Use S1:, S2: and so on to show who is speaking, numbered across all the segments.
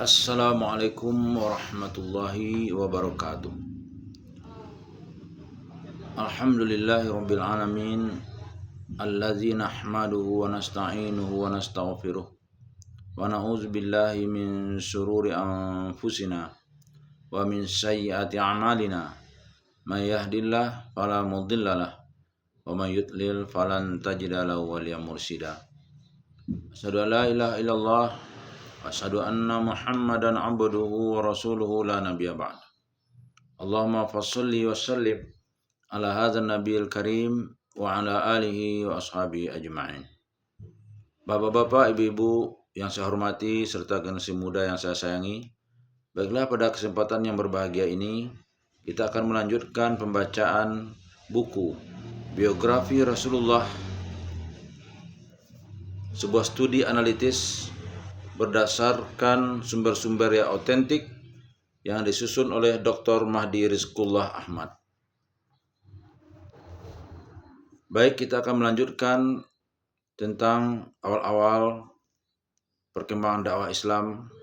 S1: Assalamualaikum warahmatullahi wabarakatuh. Alhamdulillahi rabbil alamin. Alladzi nahmaduhu wa nasta'inuhu wa nastaghfiruh. Wa na'udzu billahi min syururi anfusina wa min sayyiati a'malina. May yahdihillahu fala mudhillalah wa may yudlil falan tajida lahu waliyyan mursyida. Asyhadu an la ilaha illallah wa asyhadu anna Muhammadan abduhu wa rasuluhu la nabiyya ba'd. Allahumma fasholli wa sallim ala hadzal nabiyil karim wa ala alihi wa ashabihi ajma'in. Bapak-bapak, ibu-ibu yang saya hormati serta generasi muda yang saya sayangi, baiklah pada kesempatan yang berbahagia ini kita akan melanjutkan pembacaan buku biografi Rasulullah, sebuah studi analitis berdasarkan sumber-sumber yang otentik yang disusun oleh Dr. Mahdi Rizqullah Ahmad. Baik, kita akan melanjutkan tentang awal-awal perkembangan dakwah Islam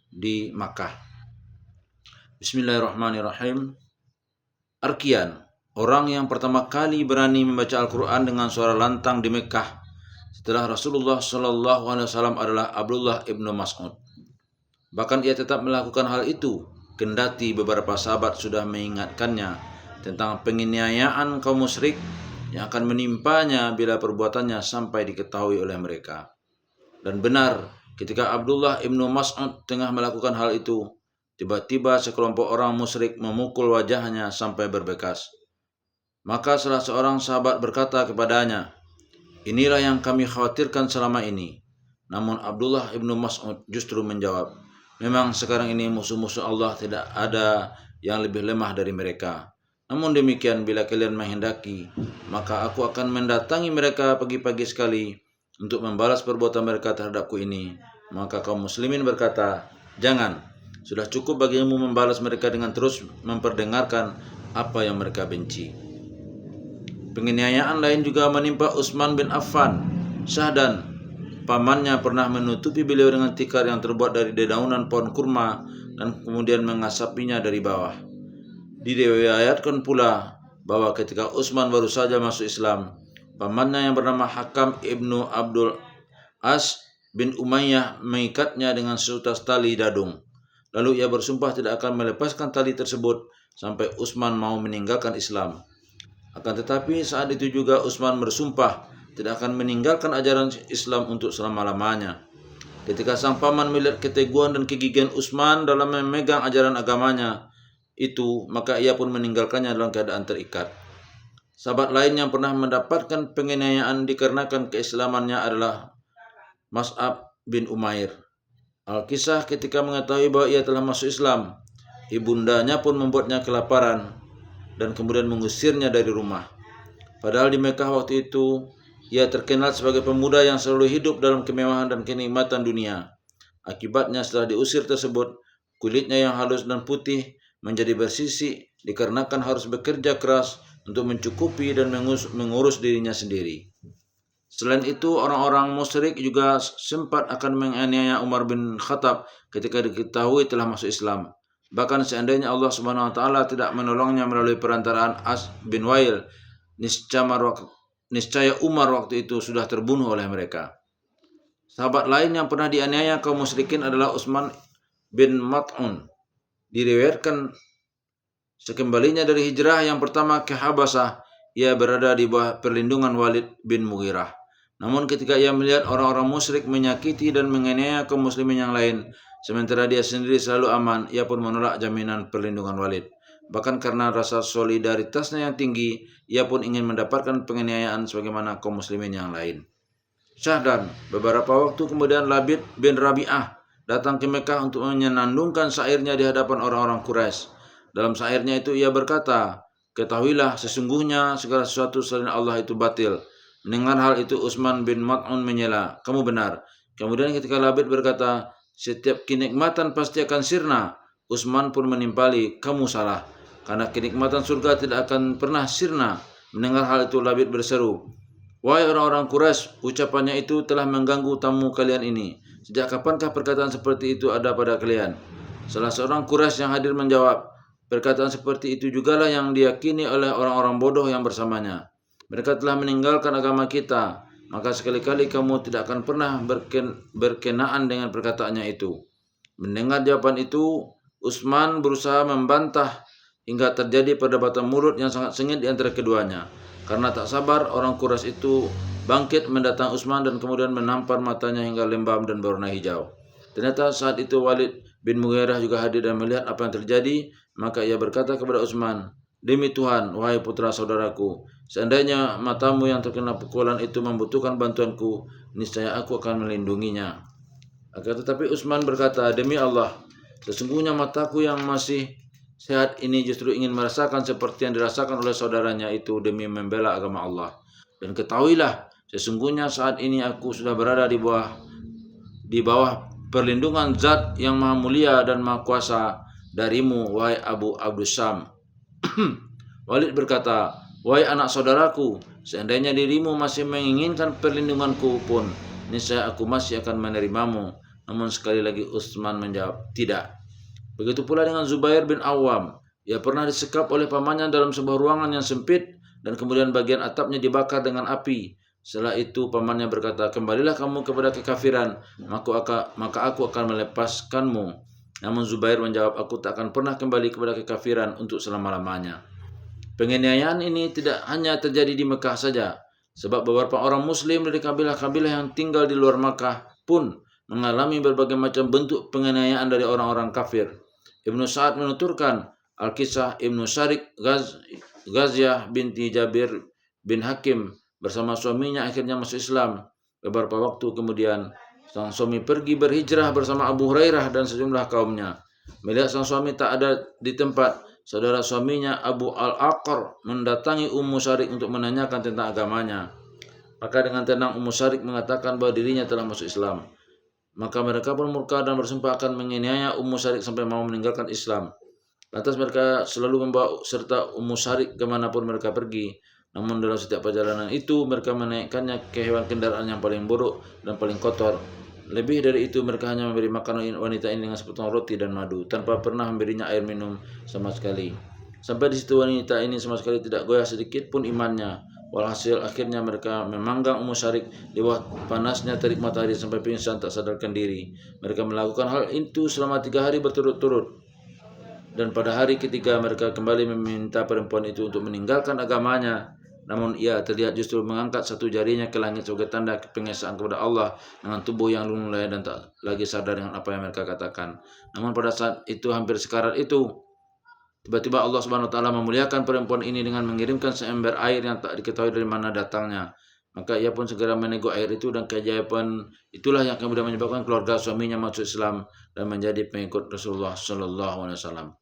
S1: di Makkah. Bismillahirrahmanirrahim. Arkian, orang yang pertama kali berani membaca Al-Quran dengan suara lantang di Mekah setelah Rasulullah SAW adalah Abdullah ibnu Mas'ud. Bahkan ia tetap melakukan hal itu kendati beberapa sahabat sudah mengingatkannya tentang penganiayaan kaum musyrik yang akan menimpanya bila perbuatannya sampai diketahui oleh mereka. Dan benar, ketika Abdullah ibnu Mas'ud tengah melakukan hal itu, tiba-tiba sekelompok orang musyrik memukul wajahnya sampai berbekas. Maka salah seorang sahabat berkata kepadanya, "Inilah yang kami khawatirkan selama ini." Namun Abdullah ibnu Mas'ud justru menjawab, "Memang sekarang ini musuh-musuh Allah tidak ada yang lebih lemah dari mereka. Namun demikian, bila kalian menghendaki, maka aku akan mendatangi mereka pagi-pagi sekali untuk membalas perbuatan mereka terhadapku ini." Maka kaum muslimin berkata, "Jangan, sudah cukup bagimu membalas mereka dengan terus memperdengarkan apa yang mereka benci." Penganiayaan lain juga menimpa Utsman bin Affan. Syahdan, pamannya, pernah menutupi beliau dengan tikar yang terbuat dari dedaunan pohon kurma dan kemudian mengasapinya dari bawah. Diriwayatkan pula bahwa ketika Utsman baru saja masuk Islam, pamannya yang bernama Hakam ibnu Abdul As bin Umayyah mengikatnya dengan seutas tali dadung. Lalu ia bersumpah tidak akan melepaskan tali tersebut sampai Utsman mau meninggalkan Islam. Akan tetapi saat itu juga Utsman bersumpah tidak akan meninggalkan ajaran Islam untuk selama-lamanya. Ketika sang paman melihat keteguhan dan kegigihan Utsman dalam memegang ajaran agamanya itu, maka ia pun meninggalkannya dalam keadaan terikat. Sahabat lain yang pernah mendapatkan penganiayaan dikarenakan keislamannya adalah Mus'ab bin Umair. Al-Kisah ketika mengetahui bahwa ia telah masuk Islam, ibundanya pun membuatnya kelaparan dan kemudian mengusirnya dari rumah. Padahal di Mekah waktu itu ia terkenal sebagai pemuda yang selalu hidup dalam kemewahan dan kenikmatan dunia. Akibatnya setelah diusir tersebut, kulitnya yang halus dan putih menjadi bersisik dikarenakan harus bekerja keras untuk mencukupi dan mengurus dirinya sendiri. Selain itu, orang-orang musyrik juga sempat akan menganiaya Umar bin Khattab ketika diketahui telah masuk Islam. Bahkan seandainya Allah Subhanahu wa taala tidak menolongnya melalui perantaraan As bin Wail, niscaya Umar waktu itu sudah terbunuh oleh mereka. Sahabat lain yang pernah dianiaya kaum musyrikin adalah Utsman bin Mat'un. Diriwayatkan sekembalinya dari hijrah yang pertama ke Habasah, ia berada di bawah perlindungan Walid bin Mughirah. Namun ketika ia melihat orang-orang musyrik menyakiti dan menganiaya kaum muslimin yang lain, sementara dia sendiri selalu aman, ia pun menolak jaminan perlindungan Walid. Bahkan karena rasa solidaritasnya yang tinggi, ia pun ingin mendapatkan penganiayaan sebagaimana kaum muslimin yang lain. Syahdan, beberapa waktu kemudian Labid bin Rabi'ah datang ke Mekah untuk menyenandungkan syairnya di hadapan orang-orang Quraisy. Dalam syairnya itu ia berkata, "Ketahuilah sesungguhnya segala sesuatu selain Allah itu batil." Mendengar hal itu Utsman bin Mat'un menyela, "Kamu benar." Kemudian ketika Labid berkata, "Setiap kenikmatan pasti akan sirna," Utsman pun menimpali, "Kamu salah, karena kenikmatan surga tidak akan pernah sirna." Mendengar hal itu Labid berseru, "Wahai orang-orang Quraisy, ucapannya itu telah mengganggu tamu kalian ini. Sejak kapankah perkataan seperti itu ada pada kalian? Salah seorang Quraisy yang hadir menjawab, perkataan seperti itu jugalah yang diyakini oleh orang-orang bodoh yang bersamanya. Mereka telah meninggalkan agama kita, maka sekali-kali kamu tidak akan pernah berkenaan dengan perkataannya itu. Mendengar jawaban itu, Utsman berusaha membantah hingga terjadi perdebatan mulut yang sangat sengit di antara keduanya. Karena tak sabar, orang Quraisy itu bangkit mendatangi Utsman dan kemudian menampar matanya hingga lembam dan berwarna hijau. Ternyata saat itu Walid bin Mughirah juga hadir dan melihat apa yang terjadi, maka ia berkata kepada Utsman, "Demi Tuhan, wahai putra saudaraku, seandainya matamu yang terkena pukulan itu membutuhkan bantuanku, niscaya aku akan melindunginya." Akan tetapi Utsman berkata, "Demi Allah, sesungguhnya mataku yang masih sehat ini justru ingin merasakan seperti yang dirasakan oleh saudaranya itu demi membela agama Allah. Dan ketahuilah, sesungguhnya saat ini aku sudah berada di bawah perlindungan Zat yang Maha Mulia dan Maha Kuasa darimu, wahai Abu Abdus Syam." Walid berkata, "Wahai anak saudaraku, seandainya dirimu masih menginginkan perlindunganku pun, niscaya aku masih akan menerimamu." Namun sekali lagi Utsman menjawab, "Tidak." Begitu pula dengan Zubair bin Awam. Ia pernah disekap oleh pamannya dalam sebuah ruangan yang sempit dan kemudian bagian atapnya dibakar dengan api. Setelah itu pamannya berkata, "Kembalilah kamu kepada kekafiran, maka aku akan melepaskanmu." Namun Zubair menjawab, "Aku tak akan pernah kembali kepada kekafiran untuk selama-lamanya." Penganiayaan ini tidak hanya terjadi di Mekah saja, sebab beberapa orang muslim dari kabilah-kabilah yang tinggal di luar Mekah pun mengalami berbagai macam bentuk penganiayaan dari orang-orang kafir. Ibnu Sa'ad menuturkan, Al-Kisah Ibnu Syarik Ghaziah binti Jabir bin Hakim bersama suaminya akhirnya masuk Islam. Beberapa waktu kemudian, sang suami pergi berhijrah bersama Abu Hurairah dan sejumlah kaumnya. Melihat sang suami tak ada di tempat, saudara suaminya Abu Al-Aqar mendatangi Ummu Syarik untuk menanyakan tentang agamanya. Maka dengan tenang Ummu Syarik mengatakan bahwa dirinya telah masuk Islam. Maka mereka pun murka dan bersumpah akan menganiaya Ummu Syarik sampai mau meninggalkan Islam. Lantas mereka selalu membawa serta Ummu Syarik kemanapun mereka pergi. Namun dalam setiap perjalanan itu mereka menaikkannya ke hewan kendaraan yang paling buruk dan paling kotor. Lebih dari itu mereka hanya memberi makan wanita ini dengan sepotong roti dan madu, tanpa pernah memberinya air minum sama sekali. Sampai di situ wanita ini sama sekali tidak goyah sedikit pun imannya. Walhasil akhirnya mereka memanggang Ummu Syarik di bawah panasnya terik matahari sampai pingsan tak sadarkan diri. Mereka melakukan hal itu selama 3 hari berturut-turut. Dan pada hari ketiga mereka kembali meminta perempuan itu untuk meninggalkan agamanya. Namun ia terlihat justru mengangkat satu jarinya ke langit sebagai tanda pengesaan kepada Allah dengan tubuh yang lunglai dan tak lagi sadar dengan apa yang mereka katakan. Namun pada saat itu hampir sekarat itu, tiba-tiba Allah Subhanahu wa taala memuliakan perempuan ini dengan mengirimkan seember air yang tak diketahui dari mana datangnya. Maka ia pun segera menego air itu dan keajaiban itulah yang kemudian menyebabkan keluarga suaminya masuk Islam dan menjadi pengikut Rasulullah sallallahu alaihi wasallam.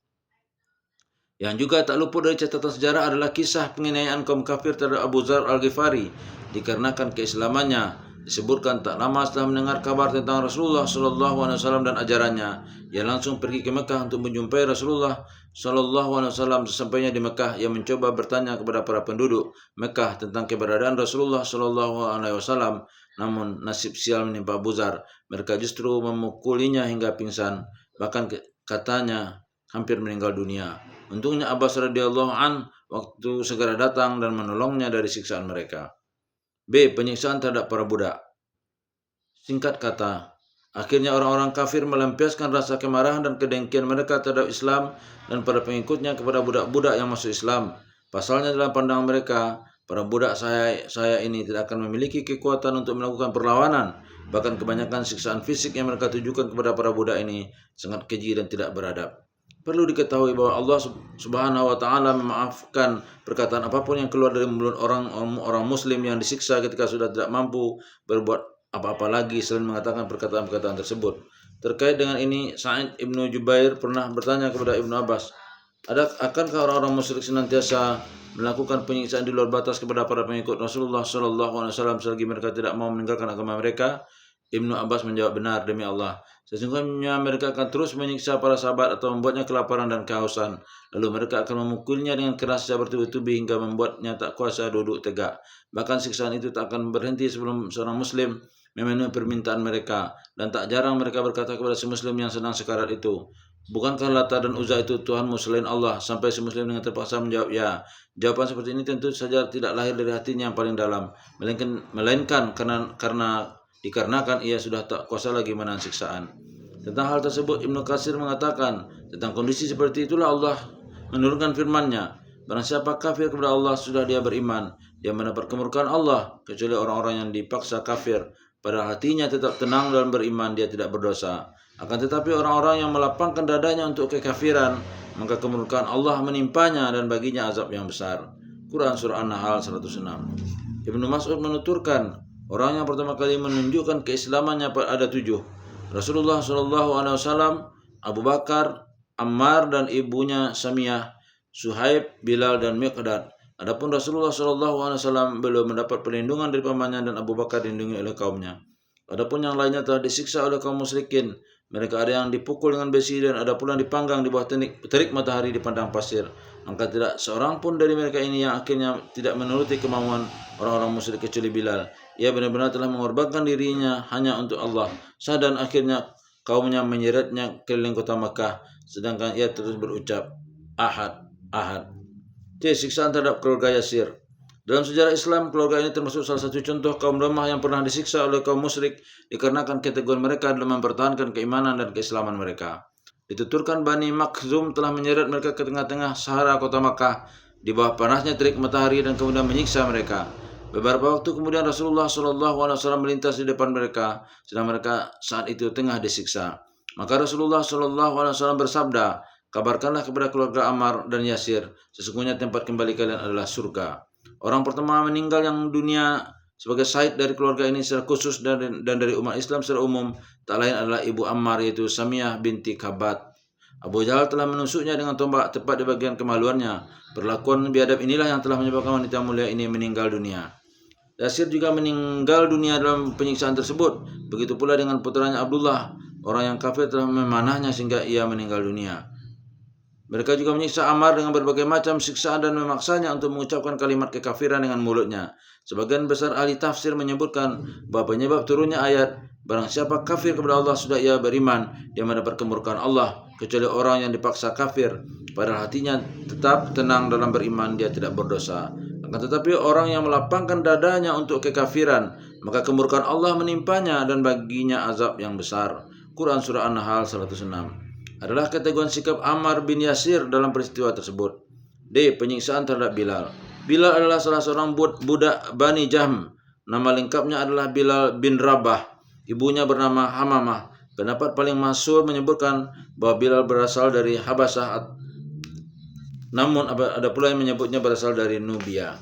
S1: Yang juga tak luput dari catatan sejarah adalah kisah penganiayaan kaum kafir terhadap Abu Dzar Al-Ghifari dikarenakan keislamannya. Disebutkan tak lama setelah mendengar kabar tentang Rasulullah sallallahu alaihi wasallam dan ajarannya, ia langsung pergi ke Mekah untuk menjumpai Rasulullah sallallahu alaihi wasallam. Sesampainya di Mekah, ia mencoba bertanya kepada para penduduk Mekah tentang keberadaan Rasulullah sallallahu alaihi wasallam. Namun nasib sial menimpa Abu Dzar. Mereka justru memukulinya hingga pingsan, bahkan katanya hampir meninggal dunia. Untungnya Abbas radhiyallahu an waktu segera datang dan menolongnya dari siksaan mereka. B. Penyiksaan terhadap para budak. Singkat kata, akhirnya orang-orang kafir melampiaskan rasa kemarahan dan kedengkian mereka terhadap Islam dan para pengikutnya kepada budak-budak yang masuk Islam. Pasalnya dalam pandangan mereka, para budak saya ini tidak akan memiliki kekuatan untuk melakukan perlawanan. Bahkan kebanyakan siksaan fisik yang mereka tujukan kepada para budak ini sangat keji dan tidak beradab. Perlu diketahui bahwa Allah Subhanahu wa taala memaafkan perkataan apapun yang keluar dari mulut orang muslim yang disiksa ketika sudah tidak mampu berbuat apa-apa lagi selain mengatakan perkataan-perkataan tersebut. Terkait dengan ini, Sa'id Ibnu Jubair pernah bertanya kepada Ibnu Abbas, akankah orang-orang musyrik senantiasa melakukan penyiksaan di luar batas kepada para pengikut Rasulullah sallallahu alaihi wasallam selagi mereka tidak mau meninggalkan agama mereka? Ibnu Abbas menjawab, "Benar demi Allah. Sesungguhnya mereka akan terus menyiksa para sahabat atau membuatnya kelaparan dan kehausan. Lalu mereka akan memukulnya dengan keras secara bertubi-tubi hingga membuatnya tak kuasa duduk tegak. Bahkan siksaan itu tak akan berhenti sebelum seorang muslim memenuhi permintaan mereka, dan tak jarang mereka berkata kepada si Muslim yang sedang sekarat itu, "Bukankah Lata dan Uzza itu Tuhanmu selain Allah?" Sampai si Muslim dengan terpaksa menjawab, "Ya." Jawaban seperti ini tentu saja tidak lahir dari hatinya yang paling dalam, melainkan dikarenakan ia sudah tak kuasa lagi menahan siksaan. Tentang hal tersebut Ibnu Katsir mengatakan, tentang kondisi seperti itulah Allah menurunkan firman-Nya, "Barang siapa kafir kepada Allah, sudah dia beriman, dia mendapat kemurkaan Allah, kecuali orang-orang yang dipaksa kafir, padahal hatinya tetap tenang dan beriman, dia tidak berdosa. Akan tetapi orang-orang yang melapangkan dadanya untuk kekafiran, maka kemurkaan Allah menimpanya dan baginya azab yang besar." Quran Surah An-Nahl 106. Ibnu Mas'ud menuturkan, orang yang pertama kali menunjukkan keislamannya ada 7. Rasulullah SAW, Abu Bakar, Ammar dan ibunya Samiyah, Suhaib, Bilal dan Miqdad. Adapun Rasulullah SAW belum mendapat perlindungan dari pamannya dan Abu Bakar dilindungi oleh kaumnya. Adapun yang lainnya telah disiksa oleh kaum musyrikin. Mereka ada yang dipukul dengan besi dan ada pula yang dipanggang di bawah terik matahari di padang pasir. Maka tidak seorang pun dari mereka ini yang akhirnya tidak menuruti kemauan orang-orang musyrik kecuali Bilal. Ia benar-benar telah mengorbankan dirinya hanya untuk Allah. Dan akhirnya kaumnya menyeretnya keliling kota Makkah, sedangkan ia terus berucap, "Ahad, Ahad." Siksaan terhadap keluarga Yasir. Dalam sejarah Islam, keluarga ini termasuk salah satu contoh kaum lemah yang pernah disiksa oleh kaum musyrik dikarenakan kategori mereka dalam mempertahankan keimanan dan keislaman mereka. Dituturkan Bani Makhzum telah menyeret mereka ke tengah-tengah Sahara kota Makkah di bawah panasnya terik matahari dan kemudian menyiksa mereka. Beberapa waktu kemudian Rasulullah SAW melintas di depan mereka, sedang mereka saat itu tengah disiksa. Maka Rasulullah SAW bersabda, "Kabarkanlah kepada keluarga Ammar dan Yasir, sesungguhnya tempat kembali kalian adalah surga." Orang pertama meninggal yang dunia sebagai syahid dari keluarga ini secara khusus dan dari umat Islam secara umum tak lain adalah ibu Ammar, yaitu Samiyah binti Kabat. Abu Jahal telah menusuknya dengan tombak tepat di bagian kemaluannya. Perlakuan biadab inilah yang telah menyebabkan wanita mulia ini meninggal dunia. Yasir juga meninggal dunia dalam penyiksaan tersebut. Begitu pula dengan putranya Abdullah. Orang yang kafir telah memanahnya sehingga ia meninggal dunia. Mereka juga menyiksa Ammar dengan berbagai macam siksaan dan memaksanya untuk mengucapkan kalimat kekafiran dengan mulutnya. Sebagian besar ahli tafsir menyebutkan bahwa penyebab turunnya ayat, "Barang siapa kafir kepada Allah, sudah ia beriman, dia mendapat kemurkaan Allah, kecuali orang yang dipaksa kafir, padahal hatinya tetap tenang dalam beriman, dia tidak berdosa. Akan tetapi orang yang melapangkan dadanya untuk kekafiran, maka kemurkaan Allah menimpanya dan baginya azab yang besar." Quran Surah An-Nahl 106. Adalah kategori sikap Ammar bin Yasir dalam peristiwa tersebut. D. Penyiksaan terhadap Bilal. Bilal adalah salah seorang budak Bani Jahm. Nama lengkapnya adalah Bilal bin Rabah. Ibunya bernama Hamamah. Pendapat paling masyhur menyebutkan bahwa Bilal berasal dari Habasyah, namun ada pula yang menyebutnya berasal dari Nubia.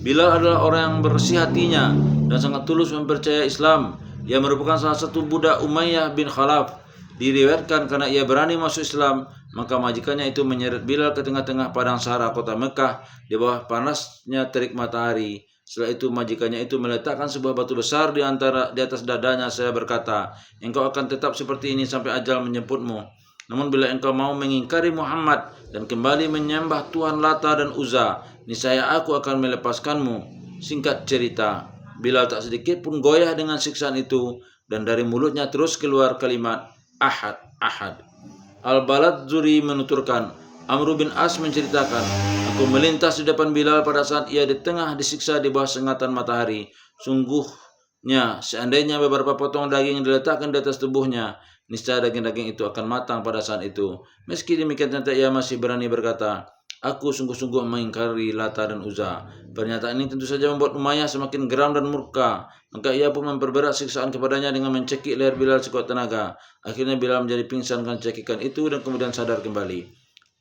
S1: Bilal adalah orang yang bersih hatinya dan sangat tulus mempercayai Islam. Ia merupakan salah satu budak Umayyah bin Khalaf. Diriwayatkan karena ia berani masuk Islam, maka majikannya itu menyeret Bilal ke tengah-tengah padang Sahara kota Mekah di bawah panasnya terik matahari. Setelah itu majikannya itu meletakkan sebuah batu besar di atas dadanya. Saya berkata, "Engkau akan tetap seperti ini sampai ajal menjemputmu. Namun bila engkau mau mengingkari Muhammad dan kembali menyembah Tuhan Lata dan Uzza, niscaya aku akan melepaskanmu." Singkat cerita, Bilal tak sedikit pun goyah dengan siksaan itu, dan dari mulutnya terus keluar kalimat Ahad, Ahad. Al-Baladzuri menuturkan, Amr bin As menceritakan, "Aku melintas di depan Bilal pada saat ia di tengah disiksa di bawah sengatan matahari. Sungguhnya, seandainya beberapa potong daging diletakkan di atas tubuhnya, niscaya daging-daging itu akan matang pada saat itu. Meski demikian ternyata ia masih berani berkata, 'Aku sungguh-sungguh mengingkari Lata dan Uzza.' Pernyataan ini tentu saja membuat Umayyah semakin geram dan murka. Maka ia pun memperberat siksaan kepadanya dengan mencekik leher Bilal sekuat tenaga. Akhirnya Bilal menjadi pingsan karena cekikan itu dan kemudian sadar kembali.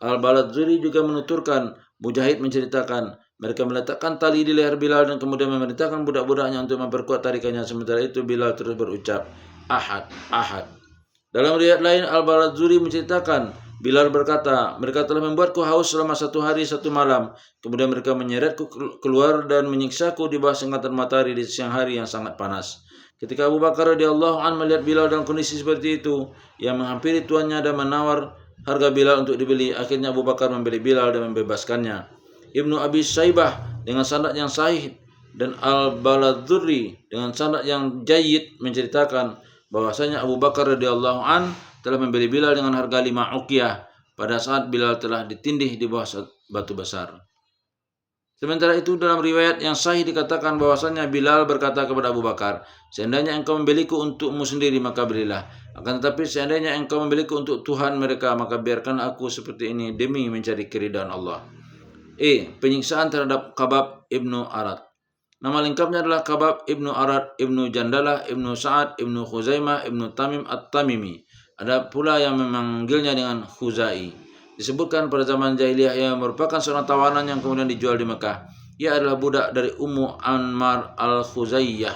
S1: Al-Baladzuri juga menuturkan, Mujahid menceritakan, mereka meletakkan tali di leher Bilal dan kemudian memerintahkan budak-budaknya untuk memperkuat tarikannya. Sementara itu Bilal terus berucap, Ahad, Ahad. Dalam riwayat lain, Al-Baladzuri menceritakan, Bilal berkata, mereka telah membuatku haus selama 1 hari 1 malam. Kemudian mereka menyeretku keluar dan menyiksaku di bawah sengatan matahari di siang hari yang sangat panas. Ketika Abu Bakar radhiyallahu anhu melihat Bilal dalam kondisi seperti itu, ia menghampiri tuannya dan menawar harga Bilal untuk dibeli. Akhirnya Abu Bakar membeli Bilal dan membebaskannya. Ibnu Abi Syaibah dengan sanad yang sahih dan Al-Baladzuri dengan sanad yang jayyid menceritakan bahwasanya Abu Bakar radhiyallahu an telah membeli Bilal dengan harga 5 uqyah pada saat Bilal telah ditindih di bawah batu besar. Sementara itu dalam riwayat yang sahih dikatakan bahwasanya Bilal berkata kepada Abu Bakar, seandainya engkau membeliku untukmu sendiri maka belilah. Akan tetapi seandainya engkau membeliku untuk Tuhan mereka maka biarkan aku seperti ini demi mencari keridhaan Allah. Penyiksaan terhadap Khabab ibnu Arad. Nama lengkapnya adalah Khabab ibnu Arad ibnu Jandalah ibnu Sa'ad ibnu Khuzaimah ibnu Tamim at-Tamimi. Ada pula yang memanggilnya dengan Khuzai. Disebutkan pada zaman jahiliyah ia merupakan seorang tawanan yang kemudian dijual di Mekah. Ia adalah budak dari Ummu Anmar al-Khuzaiyah.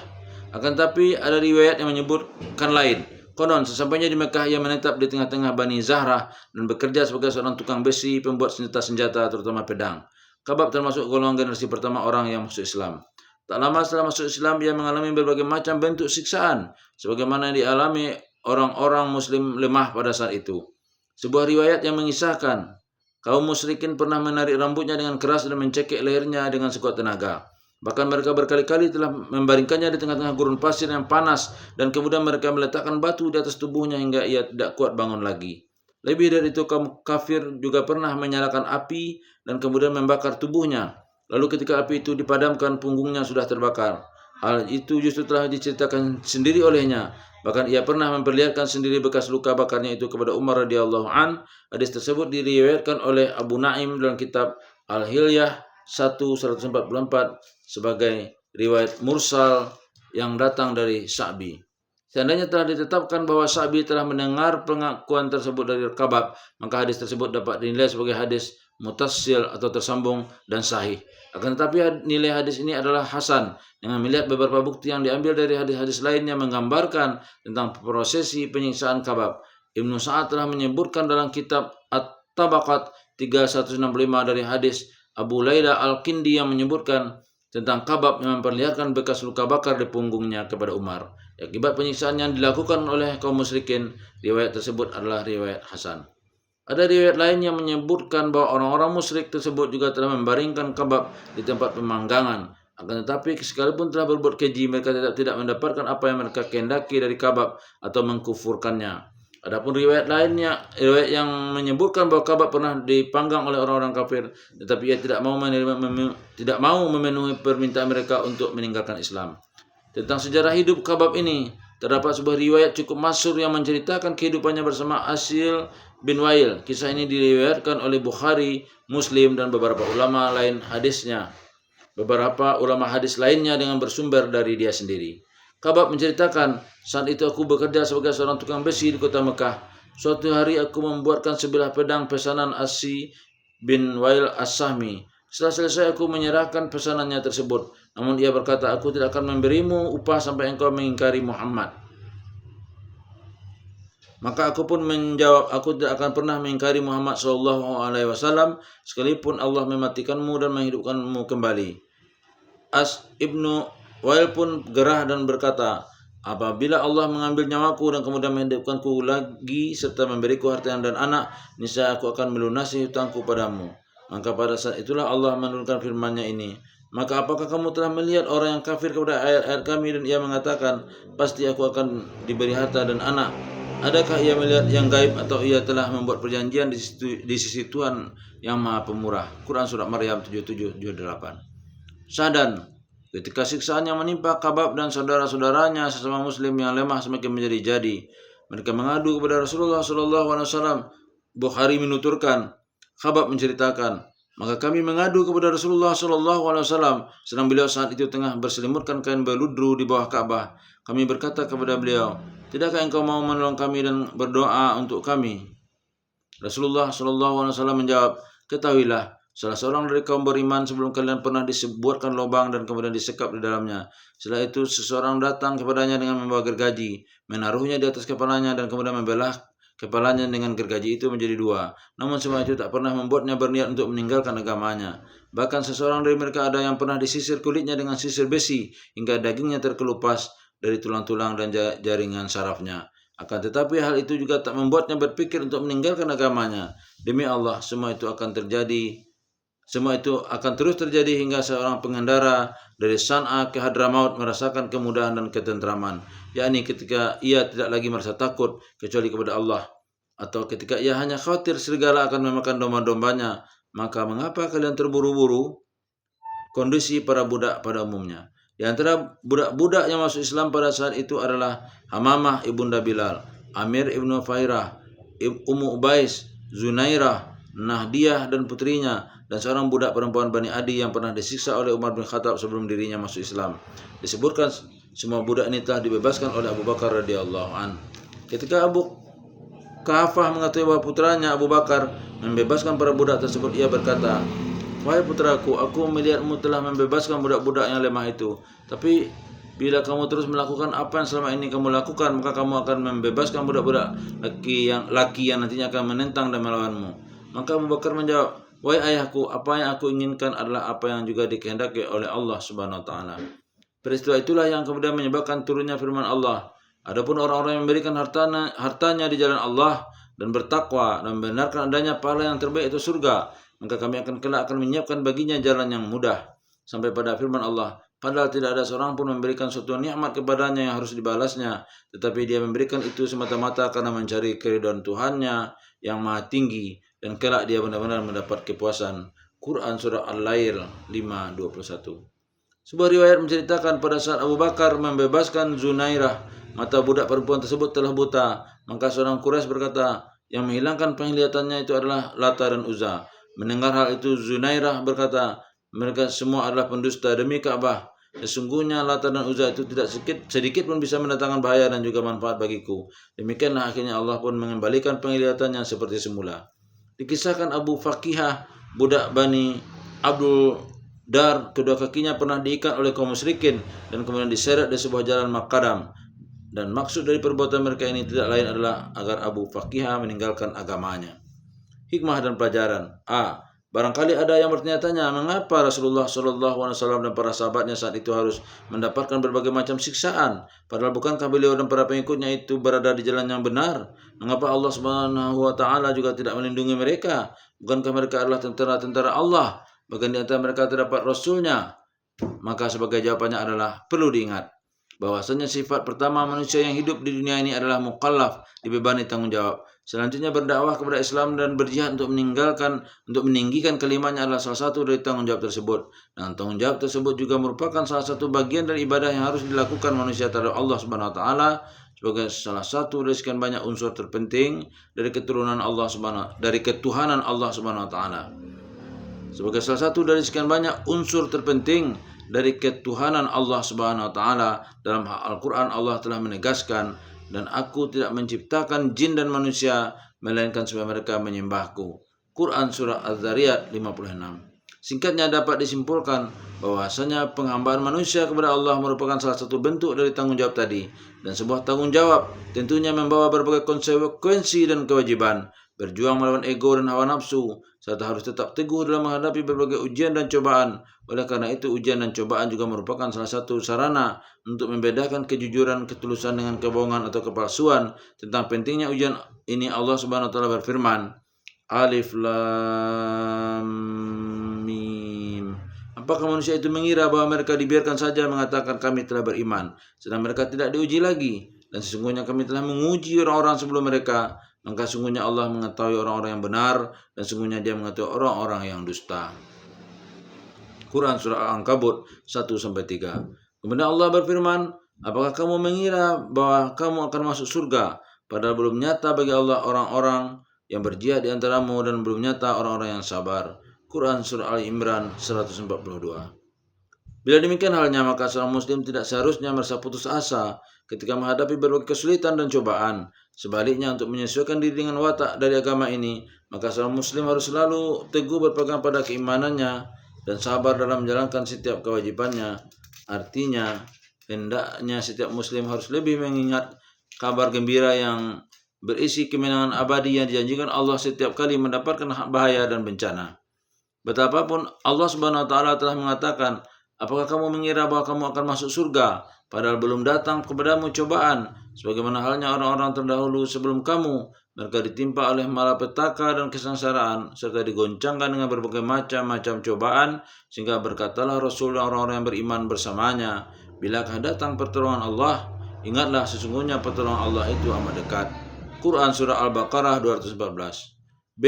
S1: Akan tapi ada riwayat yang menyebutkan lain. Konon sesampainya di Mekah ia menetap di tengah-tengah Bani Zahrah dan bekerja sebagai seorang tukang besi pembuat senjata-senjata terutama pedang. Khabab termasuk golongan generasi pertama orang yang masuk Islam. Tak lama setelah masuk Islam ia mengalami berbagai macam bentuk siksaan sebagaimana yang dialami orang-orang muslim lemah pada saat itu. Sebuah riwayat yang mengisahkan kaum musyrikin pernah menarik rambutnya dengan keras dan mencekik lehernya dengan sekuat tenaga. Bahkan mereka berkali-kali telah membaringkannya di tengah-tengah gurun pasir yang panas dan kemudian mereka meletakkan batu di atas tubuhnya hingga ia tidak kuat bangun lagi. Lebih dari itu kaum kafir juga pernah menyalakan api dan kemudian membakar tubuhnya. Lalu ketika api itu dipadamkan punggungnya sudah terbakar. Hal itu justru telah diceritakan sendiri olehnya. Bahkan ia pernah memperlihatkan sendiri bekas luka bakarnya itu kepada Umar radhiyallahu an. Hadis tersebut diriwayatkan oleh Abu Naim dalam kitab Al-Hilyah 144 sebagai riwayat mursal yang datang dari Sa'bi. Seandainya telah ditetapkan bahwa Sa'bi telah mendengar pengakuan tersebut dari Khabab, maka hadis tersebut dapat dinilai sebagai hadis mutassil atau tersambung dan sahih. Akan tetapi nilai hadis ini adalah hasan dengan melihat beberapa bukti yang diambil dari hadis-hadis lainnya menggambarkan tentang prosesi penyiksaan Khabab. Ibnu Sa'ad telah menyebutkan dalam kitab At-Tabaqat 3165 dari hadis Abu Laila Al-Kindi yang menyebutkan tentang Khabab yang memperlihatkan bekas luka bakar di punggungnya kepada Umar. Akibat penyiksaan yang dilakukan oleh kaum musyrikin, riwayat tersebut adalah riwayat hasan. Ada riwayat lain yang menyebutkan bahwa orang-orang musyrik tersebut juga telah membaringkan Khabab di tempat pemanggangan. Akan tetapi sekalipun telah berbuat keji, mereka tidak mendapatkan apa yang mereka kehendaki dari Khabab atau mengkufurkannya. Adapun riwayat lainnya, riwayat yang menyebutkan bahwa Khabab pernah dipanggang oleh orang-orang kafir, tetapi ia tidak mau memenuhi permintaan mereka untuk meninggalkan Islam. Tentang sejarah hidup Khabab ini, terdapat sebuah riwayat cukup masyhur yang menceritakan kehidupannya bersama Asil bin Wail. Kisah ini diriwayatkan oleh Bukhari, Muslim dan beberapa ulama lain hadisnya. Beberapa ulama hadis lainnya dengan bersumber dari dia sendiri. Khabab menceritakan, saat itu aku bekerja sebagai seorang tukang besi di kota Mekah. Suatu hari aku membuatkan sebilah pedang pesanan Asi bin Wail As-Sahmi. Setelah selesai aku menyerahkan pesanannya tersebut. Namun ia berkata, aku tidak akan memberimu upah sampai engkau mengingkari Muhammad. Maka aku pun menjawab, aku tidak akan pernah mengingkari Muhammad SAW sekalipun Allah mematikanmu dan menghidupkanmu kembali. As ibnu Wail pun gerah dan berkata, apabila Allah mengambil nyawaku dan kemudian menghidupkanku lagi serta memberiku harta dan anak, niscaya aku akan melunasi hutangku padamu. Maka pada saat itulah Allah menurunkan firman-Nya ini. Maka apakah kamu telah melihat orang yang kafir kepada ayat-ayat kami dan ia mengatakan, pasti aku akan diberi harta dan anak? Adakah ia melihat yang gaib atau ia telah membuat perjanjian di sisi Tuhan yang Maha Pemurah? Quran Surat Maryam 77-78. Sadan, ketika siksaan yang menimpa Khabab dan saudara-saudaranya sesama muslim yang lemah semakin menjadi-jadi, mereka mengadu kepada Rasulullah SAW. Bukhari menuturkan, Khabab menceritakan, maka kami mengadu kepada Rasulullah SAW sedang beliau saat itu tengah berselimutkan kain beludru di bawah Ka'bah. Kami berkata kepada beliau, tidakkah engkau mau menolong kami dan berdoa untuk kami? Rasulullah SAW menjawab, ketahuilah, salah seorang dari kaum beriman sebelum kalian pernah dibuatkan lubang dan kemudian disekap di dalamnya. Setelah itu seseorang datang kepadanya dengan membawa gergaji, menaruhnya di atas kepalanya dan kemudian membelah kepalanya dengan gergaji itu menjadi dua. Namun semua itu tak pernah membuatnya berniat untuk meninggalkan agamanya. Bahkan seseorang dari mereka ada yang pernah disisir kulitnya dengan sisir besi hingga dagingnya terkelupas dari tulang-tulang dan jaringan sarafnya. Akan tetapi hal itu juga tak membuatnya berpikir untuk meninggalkan agamanya. Demi Allah, semua itu akan terjadi Semua itu akan terus terjadi hingga seorang pengendara dari San'a ke Hadramaut merasakan kemudahan dan ketentraman, yakni ketika ia tidak lagi merasa takut kecuali kepada Allah, atau ketika ia hanya khawatir serigala akan memakan domba-dombanya. Maka mengapa kalian terburu-buru? Kondisi para budak pada umumnya. Di antara budak-budak yang masuk Islam pada saat itu adalah Hamamah ibunda Bilal, Amir ibnu Fairah, Ummu Ubais, Zunairah, Nahdiyah dan putrinya, dan seorang budak perempuan Bani Adi yang pernah disiksa oleh Umar bin Khattab sebelum dirinya masuk Islam. Disebutkan semua budak ini telah dibebaskan oleh Abu Bakar radhiyallahu an. Ketika Abu Kahfah mengetahui bahwa putranya Abu Bakar membebaskan para budak tersebut, ia berkata, "Wahai putraku, aku melihatmu telah membebaskan budak-budak yang lemah itu. Tapi bila kamu terus melakukan apa yang selama ini kamu lakukan, maka kamu akan membebaskan budak-budak laki yang nantinya akan menentang dan melawanmu." Maka Abu Bakar menjawab, "Wahai ayahku, apa yang aku inginkan adalah apa yang juga dikehendaki oleh Allah Subhanahu wa taala." Peristiwa itulah yang kemudian menyebabkan turunnya firman Allah, "Adapun orang-orang yang memberikan hartanya di jalan Allah dan bertakwa dan membenarkan adanya pahala yang terbaik itu surga, maka kami akan menyiapkan baginya jalan yang mudah." Sampai pada firman Allah, "Padahal tidak ada seorang pun memberikan suatu nikmat kepadanya yang harus dibalasnya, tetapi dia memberikan itu semata-mata karena mencari keridhaan Tuhannya yang maha tinggi, dan kelak dia benar-benar mendapat kepuasan." Quran Surah Al-Lail 5:21. Sebuah riwayat menceritakan pada saat Abu Bakar membebaskan Zunairah, mata budak perempuan tersebut telah buta. Maka seorang Quraisy berkata, yang menghilangkan penglihatannya itu adalah Lata dan Uzza. Mendengar hal itu, Zunairah berkata, "Mereka semua adalah pendusta demi Ka'bah. Sesungguhnya Lata dan Uzza itu tidak sedikit pun bisa mendatangkan bahaya dan juga manfaat bagiku." Demikianlah akhirnya Allah pun mengembalikan penglihatannya seperti semula. Dikisahkan Abu Fakihah, budak Bani Abdul Dar, kedua kakinya pernah diikat oleh kaum musyrikin dan kemudian diseret di sebuah jalan makadam. Dan maksud dari perbuatan mereka ini tidak lain adalah agar Abu Fakihah meninggalkan agamanya. Hikmah dan pelajaran. A. Barangkali ada yang bertanya-tanya, mengapa Rasulullah SAW dan para sahabatnya saat itu harus mendapatkan berbagai macam siksaan? Padahal bukankah beliau dan para pengikutnya itu berada di jalan yang benar? Mengapa Allah Subhanahu wa taala juga tidak melindungi mereka? Bukankah mereka adalah tentara-tentara Allah? Bahkan di antara mereka terdapat Rasulnya. Maka sebagai jawabannya adalah perlu diingat bahwasanya sifat pertama manusia yang hidup di dunia ini adalah mukallaf, dibebani tanggung jawab. Selanjutnya berdakwah kepada Islam dan berjihad untuk meninggikan kalimatnya adalah salah satu dari tanggung jawab tersebut. Dan tanggung jawab tersebut juga merupakan salah satu bagian dari ibadah yang harus dilakukan manusia terhadap Allah Subhanahu wa taala sebagai salah satu dari sekian banyak unsur terpenting dari ketuhanan Allah Subhanahu wa taala. Sebagai salah satu dari sekian banyak unsur terpenting dari ketuhanan Allah Subhanahu wa taala, dalam Al-Qur'an Allah telah menegaskan, "Dan aku tidak menciptakan jin dan manusia melainkan supaya mereka menyembahku." Quran Surah Az-Zariyat 56. Singkatnya dapat disimpulkan bahwasanya penghambaan manusia kepada Allah merupakan salah satu bentuk dari tanggung jawab tadi, dan sebuah tanggung jawab tentunya membawa berbagai konsekuensi dan kewajiban. Berjuang melawan ego dan hawa nafsu, serta harus tetap teguh dalam menghadapi berbagai ujian dan cobaan. Oleh karena itu, ujian dan cobaan juga merupakan salah satu sarana untuk membedakan kejujuran, ketulusan dengan kebohongan atau kepalsuan. Tentang pentingnya ujian ini Allah Subhanahu wa taala berfirman, Alif Lam Mim. Apakah manusia itu mengira bahwa mereka dibiarkan saja mengatakan kami telah beriman, sedang mereka tidak diuji lagi? Dan sesungguhnya kami telah menguji orang-orang sebelum mereka. Maka sungguhnya Allah mengetahui orang-orang yang benar, dan sungguhnya Dia mengetahui orang-orang yang dusta. Quran Surah Al-Ankabut 1-3. Kemudian Allah berfirman, apakah kamu mengira bahwa kamu akan masuk surga, padahal belum nyata bagi Allah orang-orang yang berjihad di antaramu, dan belum nyata orang-orang yang sabar. Quran Surah Al-Imran 142. Bila demikian halnya, maka seorang muslim tidak seharusnya merasa putus asa ketika menghadapi berbagai kesulitan dan cobaan. Sebaliknya, untuk menyesuaikan diri dengan watak dari agama ini, maka seorang muslim harus selalu teguh berpegang pada keimanannya dan sabar dalam menjalankan setiap kewajibannya. Artinya, hendaknya setiap muslim harus lebih mengingat kabar gembira yang berisi kemenangan abadi yang dijanjikan Allah setiap kali mendapatkan bahaya dan bencana. Betapapun Allah Subhanahu wa taala telah mengatakan, apakah kamu mengira bahwa kamu akan masuk surga, padahal belum datang kepadamu cobaan, sebagaimana halnya orang-orang terdahulu sebelum kamu. Mereka ditimpa oleh malapetaka dan kesengsaraan, serta digoncangkan dengan berbagai macam-macam cobaan, sehingga berkatalah Rasul dan orang-orang yang beriman bersamanya, bilakah datang pertolongan Allah? Ingatlah sesungguhnya pertolongan Allah itu amat dekat. Quran Surah Al-Baqarah 214. B.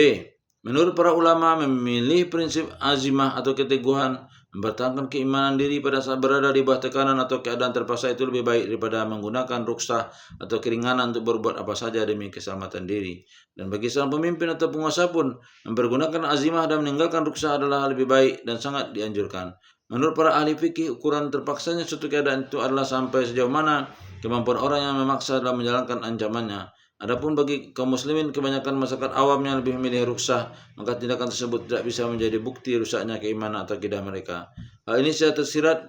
S1: Menurut para ulama, memilih prinsip azimah atau keteguhan, mempertahankan keimanan diri pada saat berada di bawah tekanan atau keadaan terpaksa itu lebih baik daripada menggunakan ruksah atau keringanan untuk berbuat apa saja demi keselamatan diri. Dan bagi seorang pemimpin atau penguasa pun, mempergunakan azimah dan meninggalkan ruksah adalah lebih baik dan sangat dianjurkan. Menurut para ahli fikih, ukuran terpaksanya suatu keadaan itu adalah sampai sejauh mana kemampuan orang yang memaksa dalam menjalankan ancamannya. Adapun bagi kaum muslimin, kebanyakan masyarakat awam yang lebih memilih ruksah, maka tindakan tersebut tidak bisa menjadi bukti rusaknya keimanan atau akidah mereka. Hal ini secara tersirat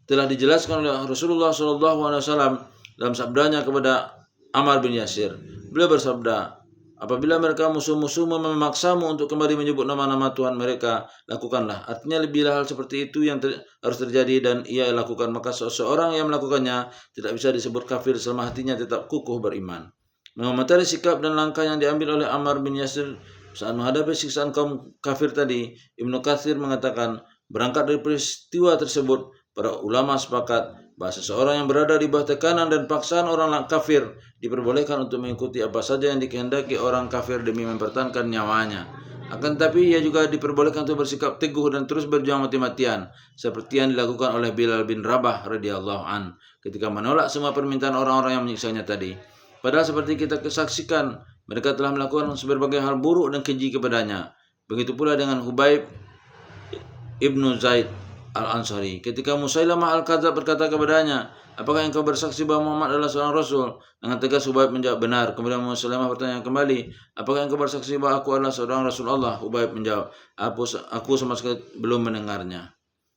S1: telah dijelaskan oleh Rasulullah SAW dalam sabdanya kepada Ammar bin Yasir. Beliau bersabda, apabila mereka musuh-musuhmu memaksamu untuk kembali menyebut nama-nama Tuhan mereka, lakukanlah. Artinya bila hal seperti itu yang harus terjadi dan ia lakukan, maka seseorang yang melakukannya tidak bisa disebut kafir selama hatinya tetap kukuh beriman. Mengomentari sikap dan langkah yang diambil oleh Ammar bin Yasir saat menghadapi siksaan kaum kafir tadi, Ibnu Katsir mengatakan, berangkat dari peristiwa tersebut, para ulama sepakat bahwa seseorang yang berada di bawah tekanan dan paksaan orang kafir diperbolehkan untuk mengikuti apa saja yang dikehendaki orang kafir demi mempertahankan nyawanya. Akan tetapi ia juga diperbolehkan untuk bersikap teguh dan terus berjuang mati-matian, seperti yang dilakukan oleh Bilal bin Rabah radhiyallahu an ketika menolak semua permintaan orang-orang yang menyiksanya tadi. Padahal seperti kita saksikan, mereka telah melakukan berbagai hal buruk dan keji kepadanya. Begitu pula dengan Hubaib ibnu Zaid al-Ansari. Ketika Musailamah al-Kadzab berkata kepadanya, apakah engkau bersaksi bahwa Muhammad adalah seorang Rasul? Dengan tegas Hubaib menjawab benar. Kemudian Musailamah bertanya kembali, apakah engkau bersaksi bahwa aku adalah seorang Rasul Allah? Hubaib menjawab, aku sama sekali belum mendengarnya.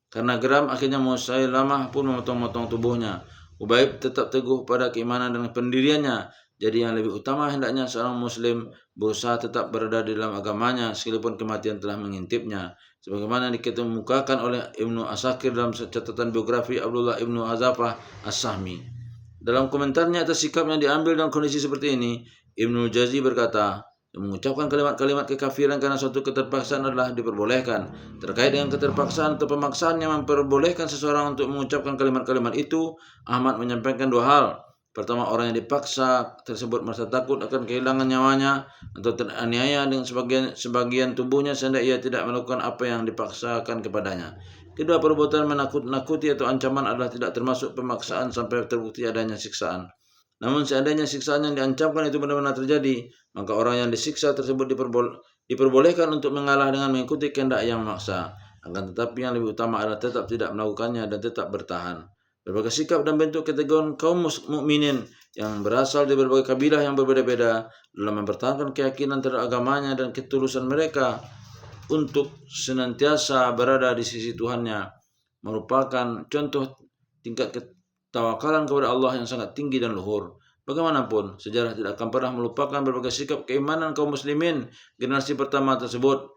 S1: Karena geram, akhirnya Musailamah pun memotong-motong tubuhnya. Hubaib tetap teguh pada keimanan dan pendiriannya. Jadi yang lebih utama hendaknya seorang muslim berusaha tetap berada di dalam agamanya sekalipun kematian telah mengintipnya. Sebagaimana dikemukakan oleh Ibnu Asakir dalam catatan biografi Abdullah Ibnu Hazafah As-Sahmi. Dalam komentarnya atas sikap yang diambil dalam kondisi seperti ini, Ibnu Jazi berkata, mengucapkan kalimat-kalimat kekafiran karena suatu keterpaksaan adalah diperbolehkan. Terkait dengan keterpaksaan atau pemaksaan yang memperbolehkan seseorang untuk mengucapkan kalimat-kalimat itu, Ahmad menyampaikan dua hal. Pertama, orang yang dipaksa tersebut merasa takut akan kehilangan nyawanya atau teraniaya dengan sebagian tubuhnya sehingga ia tidak melakukan apa yang dipaksakan kepadanya. Kedua, perbuatan menakut-nakuti atau ancaman adalah tidak termasuk pemaksaan sampai terbukti adanya siksaan. Namun seandainya siksaan yang diancamkan itu benar-benar terjadi, maka orang yang disiksa tersebut diperbolehkan untuk mengalah dengan mengikuti kehendak yang memaksa. Akan tetapi yang lebih utama adalah tetap tidak melakukannya dan tetap bertahan. Berbagai sikap dan bentuk keteguhan kaum mukminin yang berasal dari berbagai kabilah yang berbeda-beda dalam mempertahankan keyakinan terhadap agamanya dan ketulusan mereka untuk senantiasa berada di sisi Tuhannya merupakan contoh tingkat tawakalan kepada Allah yang sangat tinggi dan luhur. Bagaimanapun, sejarah tidak akan pernah melupakan berbagai sikap keimanan kaum muslimin generasi pertama tersebut.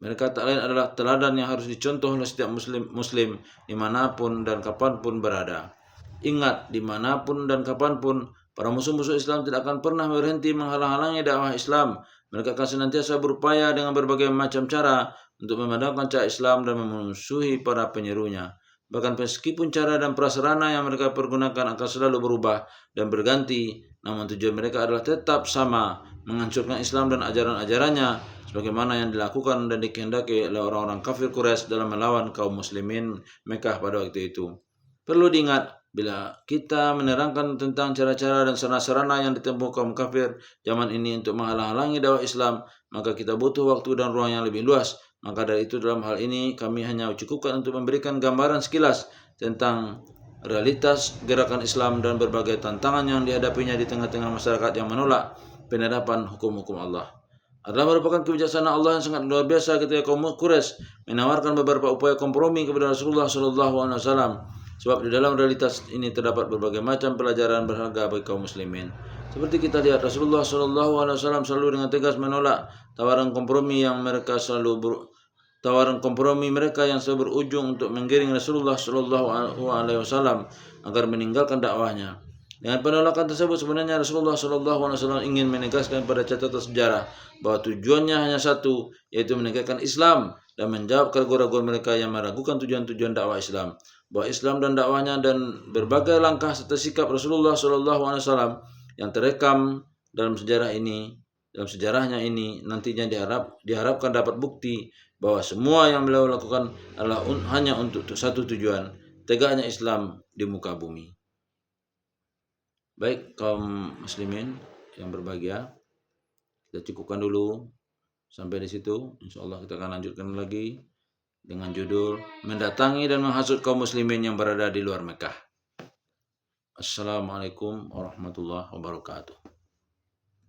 S1: Mereka tak lain adalah teladan yang harus dicontoh oleh setiap muslim dimanapun dan kapanpun berada. Ingat, dimanapun dan kapanpun, para musuh-musuh Islam tidak akan pernah berhenti menghalang-halangi dakwah Islam. Mereka akan senantiasa berupaya dengan berbagai macam cara untuk memadamkan cahaya Islam dan memusuhi para penyerunya. Bahkan meskipun cara dan prasarana yang mereka pergunakan akan selalu berubah dan berganti, namun tujuan mereka adalah tetap sama, menghancurkan Islam dan ajaran-ajarannya, sebagaimana yang dilakukan dan dikehendaki oleh orang-orang kafir Quraisy dalam melawan kaum muslimin Mekah pada waktu itu. Perlu diingat, bila kita menerangkan tentang cara-cara dan sarana-sarana yang ditempuh kaum kafir zaman ini untuk menghalang-halangi dakwah Islam, maka kita butuh waktu dan ruang yang lebih luas. Maka dari itu dalam hal ini kami hanya cukupkan untuk memberikan gambaran sekilas tentang realitas gerakan Islam dan berbagai tantangan yang dihadapinya di tengah-tengah masyarakat yang menolak penerapan hukum-hukum Allah. Adalah merupakan kebijaksanaan Allah yang sangat luar biasa ketika kaum Quraisy menawarkan beberapa upaya kompromi kepada Rasulullah SAW. Sebab di dalam realitas ini terdapat berbagai macam pelajaran berharga bagi kaum muslimin. Seperti kita lihat, Rasulullah SAW selalu dengan tegas menolak tawaran kompromi yang mereka selalu tawaran kompromi mereka yang selalu berujung untuk menggiring Rasulullah Shallallahu Alaihi Wasallam agar meninggalkan dakwahnya. Dengan penolakan tersebut sebenarnya Rasulullah Shallallahu Alaihi Wasallam ingin menegaskan pada catatan sejarah bahwa tujuannya hanya satu, yaitu menegakkan Islam dan menjawab keraguan-keraguan mereka yang meragukan tujuan-tujuan dakwah Islam. Bahwa Islam dan dakwahnya dan berbagai langkah serta sikap Rasulullah Shallallahu Alaihi Wasallam yang terekam dalam sejarahnya ini nantinya diharapkan dapat bukti bahwa semua yang beliau lakukan adalah hanya untuk satu tujuan, tegaknya Islam di muka bumi. Baik kaum muslimin yang berbahagia, kita cukupkan dulu sampai di situ. Insyaallah kita akan lanjutkan lagi dengan judul mendatangi dan menghasut kaum muslimin yang berada di luar Mekah. Assalamualaikum warahmatullahi wabarakatuh.